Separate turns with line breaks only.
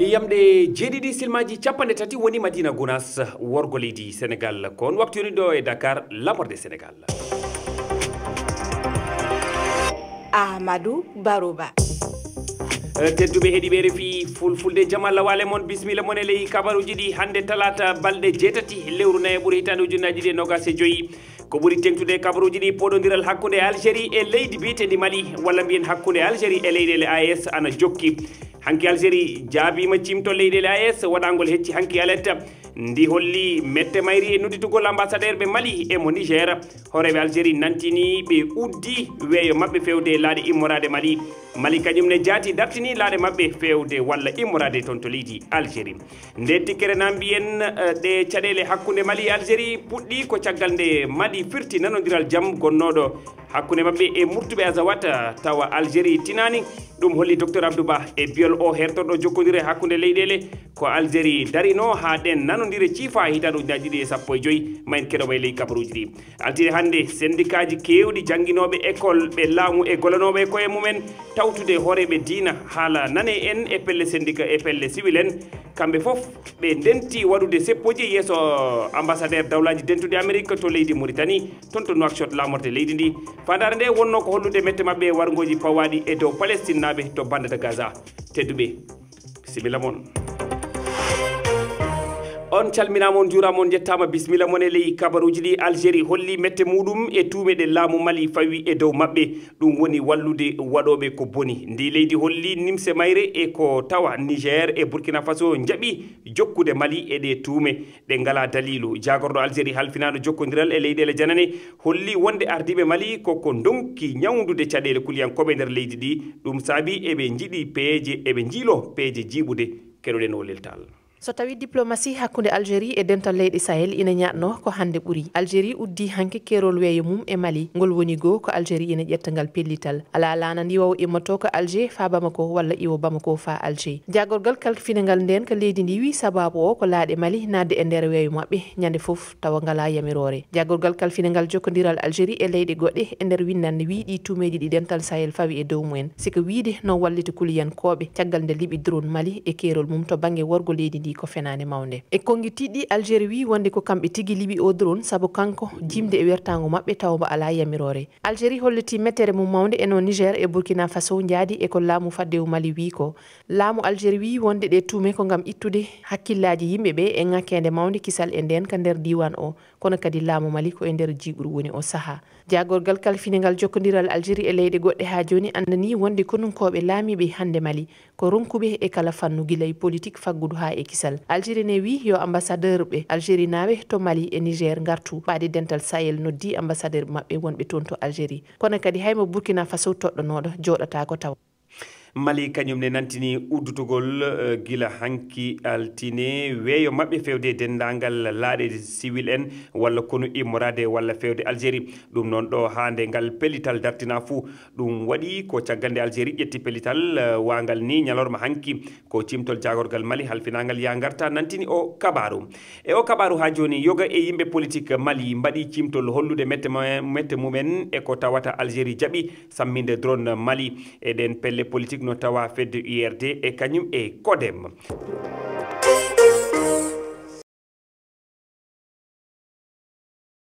yamde jeeɗiɗi silmaji capanɗe tati woni Madina Gounass worgo leydi Sénégal kon waktu yoni ɗo e Dakar lamorde Sénégal.
Amadou Barouba.
tedduɓe heeɗiɓe refi fulfulde jamalla wale mon bisimilla mon e ley kabaruji ɗi hande talata balɗe jeetati lewru nayi ɓuuri hitande ujunnaji ɗi e nogas e joyyi ko ɓuuri tengtude kabaruji ɗi poɗodiral hakkude Algérie e leydi biyetendi Mali walla mbiyen hakkude Algérie e leyɗele AES ana jokki hanki Algérie jaabima cimto leyɗele AES waɗagol hecci hanki aletta ndi holli mette mayri e nodditugol ambassadeur ɓe Mali e mo Niger horeɓe Algérie nantini ɓe uddi weeyo mabɓe fewde laaɗe immorade Mali kañum ne jaati dartini laaɗe mabɓe fewde walla immorade toon to leydi Algérie nde tikkere na mbiyen ɗe caɗele hakkude Mali e Algérie puɗɗi ko caggal nde Mali firti nanodiral jaam gonnoɗo hakkude mabɓe e murtuɓe Azawat tawa Algérie tinani ɗum holli docteur Abdou Ba e biyol o hertorɗo jokkodire hakkude leyɗele ko Algérie darino ha ɗen nanodire ciifa hitande ujunaji ɗiɗi e sappo e joyyi ma en keɗomo e ley kabaruji ɗi altine hande syndicat ji kewɗi jangguinoɓe école ɓe laamu e golanoɓe koye mumen tawtude hooreɓe diina haala nane en e pelle syndicat e pelle civil en kamɓe foof ɓe ndenti waɗude seppoji e yeeso ambassadeur dawlaji dentude Amérique to leydi Mauritanie toon to Nouakchott lamorde leydi ndi fandare nde wonno ko hollude mette mabɓe wargoji pawaɗi e dow Palestine naɓe to bande de Gaza tedduɓe bisimilla moon on calminama on juurama on jettama bisimilla mon e ley kabaruji ɗi Algérie holli mette muɗum e tuume ɗe laamu Mali fawi e dow mabɓe ɗum woni wallude waɗoɓe ko boni ndi leydi holli nimse mayre e ko tawa Niger e Burkina Faso jaaɓi jokkude Mali e ɗe tuume ɗe ngala dalilu jagorɗo Algérie halfinaɗo jokkodiral e leyɗele janane holli wonde ardiɓe Mali koko donki ñawdude caɗele kuliyankoɓe nder leydi ɗi ɗum saabi eɓe jiiɗi peeje eɓe jiilo peeje jiiɓude keɗoɗen o leltal
so tawi diplomatie hakkude Algérie e dental leyɗe Sahel ina ñatno ko hande ɓuuri Algérie uddi hanke kerol weeyo mum e Mali ngol woni goo ko Algérie ina ƴetta ngal pellital ala lana ndi waw immoto ko Alger fa Bamako walla iwo Bamako fa Alger jagorgal kalfinegal nden ko leydi ndi wi sababu o ko laaɗe Mali nadde e nder weeyo mabɓe ñande foof tawa ngala yamirore jagorgal kalfinegal jokkodiral Algérie e leyɗe goɗɗe e nder windande wi ɗi tumeji ɗi dental Sahel fawi e dow mumen siko wiide no wallita kuliyankoɓe caggal nde liɓi drone Mali e kerol mum to banggue worgo leydi ndi ko fenane mawde e kongi tiɗɗi Algérie wi wonde ko kamɓe tigui liɓi o drone saabu kanko jimde e wertago mabɓe tawmo ala yamirore Algérie holliti mettere mum mawde eno Niger e Burkina Faso jaadi e ko laamu faddewu Mali wi ko laamu Algérie wi wonde ɗe tuume ko gam ittude hakkillaji yimɓeɓe e ngakkede mawde kisal e nden ka nder diwan o kono kadi laamu Mali ko e nder jiiɓuru woni o saaha jagorgal kalfinegal jokkodiral Algérie e leyɗe goɗɗe ha joni andani wonde konunkoɓe laamiɓe hande Mali ko ronkuɓe e kala fannu guilay politique faggudu ha e kisal Algérie ne wi yo ambassadeur ɓe Algérie naɓe to Mali e Niger gartu ɓaade dental Sahel noddi ambassadeur mabɓe wonɓe toon to Algérie kono kadi haymo Burkina Faso toɗɗonoɗo joɗata ko taw
Mali kañum ne nantini uddutugol gila hanki altine weeyo mabɓe fewde dendagal laaɗe civil en walla kono immorade walla fewde Algérie ɗum noon ɗo hande ngal pellital dartina fou ɗum waɗi ko caggal nde Algérie ƴetti pellital wangal ni ñalorma hanki ko cimtol jagorgal Mali halfinagal ya garta nantini o kabaru e o kabaru ha joni yoga e yimɓe politique Mali mbaɗi cimtol hollude mette mumen e ko tawata Algérie jaaɓi samminde drone Mali eɗen pelle politique no tawa fedde URD e kañum e CODEM